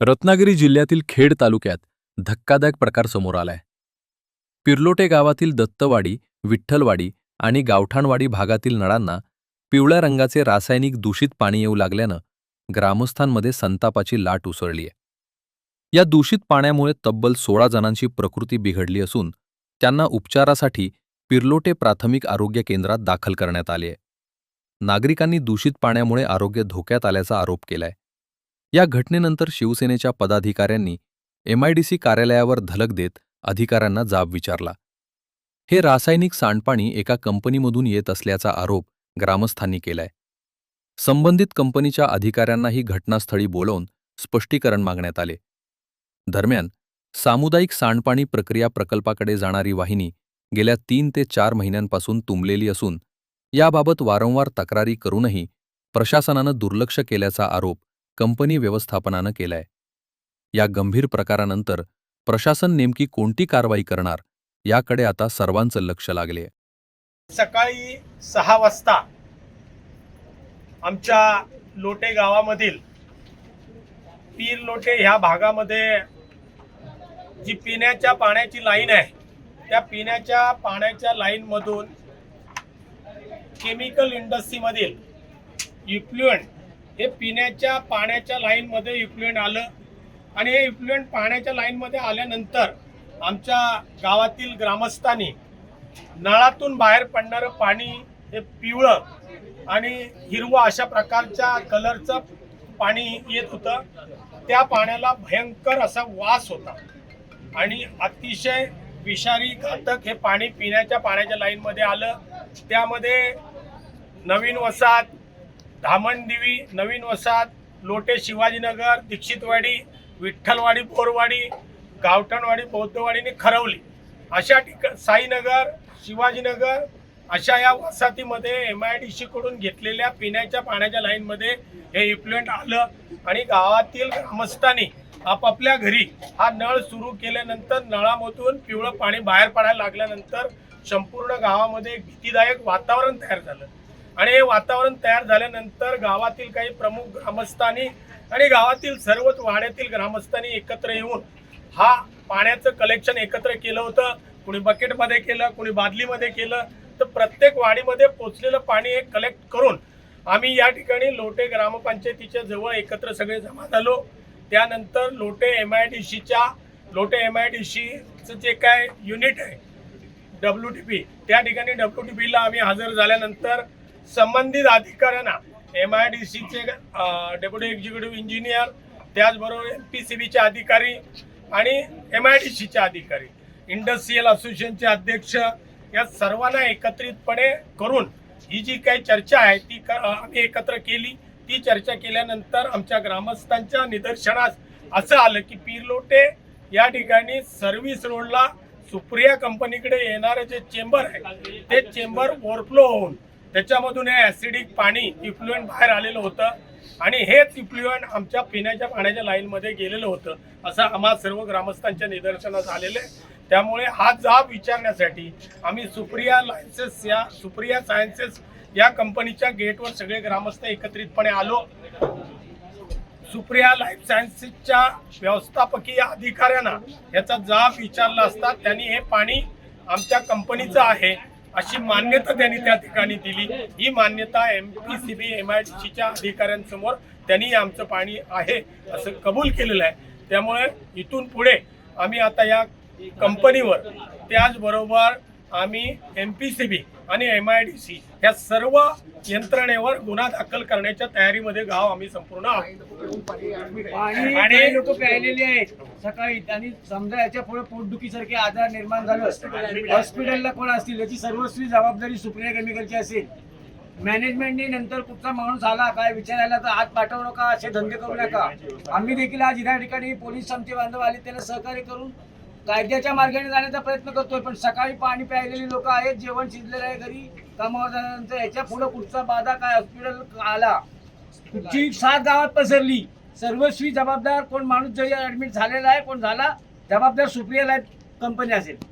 रत्नागिरी जिल्ह्यातील खेड तालुक्यात धक्कादायक प्रकार समोर आलाय. पिर्लोटे गावातील दत्तवाडी, विठ्ठलवाडी आणि गावठाणवाडी भागातील नळांना पिवळ्या रंगाचे रासायनिक दूषित पाणी येऊ लागल्यानं ग्रामस्थांमध्ये संतापाची लाट उसळली आहे. या दूषित पाण्यामुळे तब्बल 16 जणांची प्रकृती बिघडली असून त्यांना उपचारासाठी पिर्लोटे प्राथमिक आरोग्य केंद्रात दाखल करण्यात आले आहे. नागरिकांनी दूषित पाण्यामुळे आरोग्य धोक्यात आल्याचा आरोप केलाय. या घटनेनंतर शिवसेनेच्या पदाधिकाऱ्यांनी एमआयडीसी कार्यालयावर धलक देत अधिकाऱ्यांना जाब विचारला. हे रासायनिक सांडपाणी एका कंपनीमधून येत असल्याचा आरोप ग्रामस्थांनी केलाय. संबंधित कंपनीच्या अधिकाऱ्यांनाही घटनास्थळी बोलावून स्पष्टीकरण मागण्यात आले. दरम्यान सामुदायिक सांडपाणी प्रक्रिया प्रकल्पाकडे जाणारी वाहिनी गेल्या 3 ते 4 महिन्यांपासून तुंबलेली असून याबाबत वारंवार तक्रारी करूनही प्रशासनानं दुर्लक्ष केल्याचा आरोप कंपनी व्यवस्थापनानं केलाय. या गंभीर प्रकारानंतर प्रशासन नेमकी कोणती कारवाई करणार याकडे आता सर्वांचं लक्ष लागले. सकाळी 6 वाजता आमच्या लोटे गावामधील पीर लोटे ह्या भागामध्ये जी पिण्याच्या पाण्याची लाईन आहे, त्या पिण्याच्या पाण्याच्या लाईनमधून केमिकल इंडस्ट्रीमधील इफ्लुएंट हे पिण्याच्या पाण्याच्या लाईनमध्ये इफ्लुएंट आलं आणि हे इफ्लुएंट पाण्याच्या लाईनमध्ये आल्यानंतर आमच्या गावातील ग्रामस्थांनी नळातून बाहेर पडणारं पाणी हे पिवळं आणि हिरवं अशा प्रकारच्या कलरचं पाणी येत होतं. त्या पाण्याला भयंकर असा वास होता आणि अतिशय विषारी घातक हे पाणी पिण्याच्या पाण्याच्या लाईनमध्ये आलं. त्यामध्ये नवीन वसाहत, धामणदिवी, नवीन वसाहत, लोटे शिवाजीनगर, दीक्षितवाडी, विठ्ठलवाडी, बोरवाडी, गावठणवाडी, बौद्धवाडी आणि खरवली अशा साईनगर, शिवाजीनगर अशा या वसाहतीमध्ये एमआयडीसी कडून घेतलेल्या पिण्याच्या पाण्याच्या लाईनमध्ये हे इफ्लुएंट आलं आणि गावातील ग्रामस्थांनी आपापल्या घरी हा नळ सुरू केल्यानंतर नळामधून पिवळं पाणी बाहेर पडायला लागल्यानंतर संपूर्ण गावामध्ये एक भीतीदायक वातावरण तयार झालं आणि हे वातावरण तयार झाल्यानंतर गावातील काही प्रमुख ग्रामस्थांनी आणि गावातील सर्वच वाड्यातील ग्रामस्थांनी एकत्र येऊन हा पाण्याचं कलेक्शन एकत्र केलं होतं. कुणी बकेटमध्ये केलं, कुणी बादलीमध्ये केलं, तर प्रत्येक वाडीमध्ये पोचलेलं पाणी हे कलेक्ट करून आम्ही या ठिकाणी लोटे ग्रामपंचायतीच्या जवळ एकत्र सगळे जमा झालो. त्यानंतर लोटे एमआयडीसीचं जे काय युनिट आहे WTP, त्या ठिकाणी WTPला आम्ही हजर झाल्यानंतर संबंधित अधिकाऱ्यांना एमआयडीसीचे डेप्युटी एक्झिक्युटिव्ह इंजिनियर, त्याचबरोबर MPCBचे अधिकारी आणि एमआयडीसीचे अधिकारी, इंडस्ट्रियल असोसिएशनचे अध्यक्ष या सर्वांना एकत्रितपणे करून ही जी काही चर्चा आहे ती आम्ही एकत्र केली. ती चर्चा केल्यानंतर आमच्या ग्रामस्थांच्या निदर्शनास असं आलं की पिर्लोटे या ठिकाणी सर्व्हिस रोडला सुप्रिया कंपनीकडे येणारे जे चेंबर आहे ते चेंबर ओव्हरफ्लो होऊन त्याच्यामधून हे ॲसिडिक पाणी इफ्लुएंट बाहेर आलेलं होतं आणि हेच इफ्लुएंट आमच्या पिण्याच्या पाण्याच्या लाईनमध्ये गेलेलं होतं असं आम्हा सर्व ग्रामस्थांच्या निदर्शनास आलेलं आहे. त्यामुळे हा जाब विचारण्यासाठी आम्ही सुप्रिया सायन्सेस या कंपनीच्या गेटवर सगळे ग्रामस्थ एकत्रितपणे आलो. सुप्रिया लाईफ सायन्सेसच्या व्यवस्थापकीय अधिकाऱ्यांना याचा जाब विचारला असता त्यांनी हे पाणी आमच्या कंपनीचं आहे अशी मान्यता त्यांनी त्या ठिकाणी दिली. ही मान्यता MPCB MIDCच्या अधिकाऱ्यांसमोर त्यांनी आमचं पाणी आहे असं कबूल केलेलं आहे. त्यामुळे इथून पुढे आम्ही आता या कंपनीवर, त्याचबरोबर आम्ही MPCB आणि MIDC या सर्व यंत्रणेवर गुन्हा दाखल करण्याच्या तयारीमध्ये गाव आम्ही संपूर्ण आहोत. आणि लोक प्यायलेले आहेत सकाळी आणि समजा याच्या पुढे पोटदुखीसारखे आजार निर्माण झाले, हॉस्पिटलला कोण असतील याची सर्वस्वी जबाबदारी सुप्रिया केमिकलची असेल. मॅनेजमेंटने नंतर कुठचा माणूस आला काय विचारायला तर हात पाठवू नका, असे धंदे करू नका. आम्ही देखील आज या ठिकाणी पोलीस आमचे बांधव आले त्याला सहकार्य करून कायद्याच्या मार्गाने जाण्याचा प्रयत्न करतोय. पण सकाळी पाणी प्यायलेली लोक आहेत, जेवण शिजलेलं आहे घरी कामावर जाण्यानंतर, याच्या पुढे कुठचा बाधा काय हॉस्पिटल आला, कुठची 7 गावात पसरली, सर्वस्वी जबाबदार कोण माणूस जरी ऍडमिट झालेला आहे कोण झाला जबाबदार सुप्रिया लाईफ कंपनी असेल.